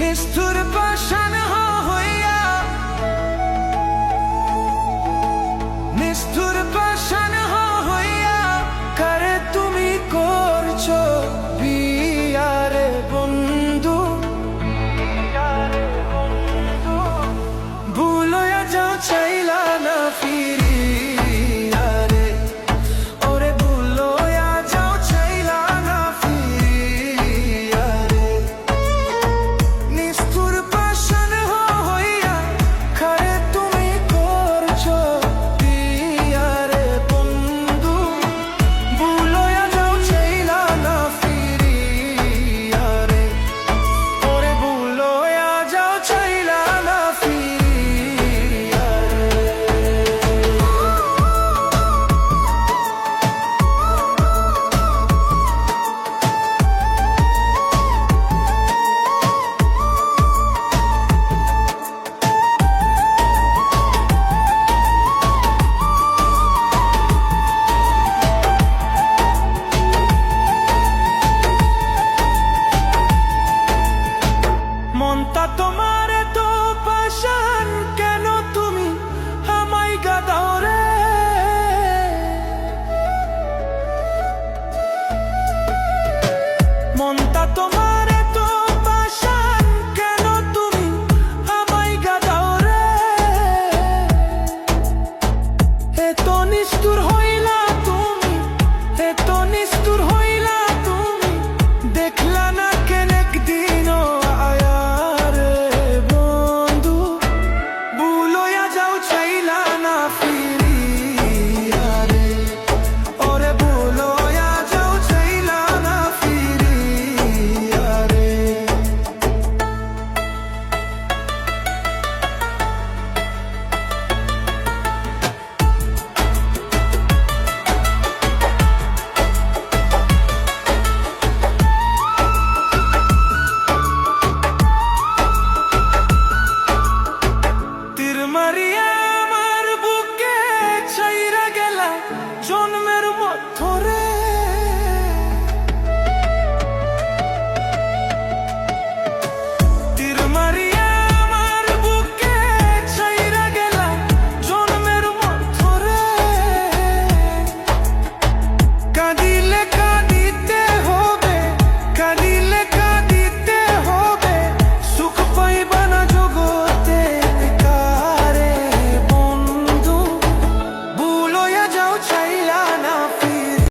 নিষ্ঠুর পাষাণ হইয়া, নিষ্ঠুর পাষাণ হইয়া কারে তুমি করছো বিয়ারে বন্ধু। ভুলয়া যাও চাইলা না ফিরিয়া রে, ওরে ভুলয়া যাও চাইলা না ফিরিয়া রে। নিষ্ঠুর পাষাণ হইয়া কারে তুমি করছো বিয়ারে বন্ধু। ভুলয়া যাও চাইলা না ফিরিয়া রে, ওরে ভুলয়া যাও চাইলা না ফিরিয়া রে। মনটা তোমার তো পাষাণ, কেন তুমি আমায় গাদাও রে? মনটা তোমার তো পাষাণ, কেন তুমি আমায় গাদাও রে? এত নিষ্ঠুর হইলা তুমি, এত নিষ্ঠুর হইলা তুমি, দেখলা না কেন একদিনও আয়া রে বন্ধু। ভুলয়া যাও চাইলা না ফিরিয়া রে, ওরে ভুলয়া যাও চাইলা না ফিরিয়া রে। তীর মারিয়া আমার বুকে ছাইরা গেলা জন্মের মধ্যরে।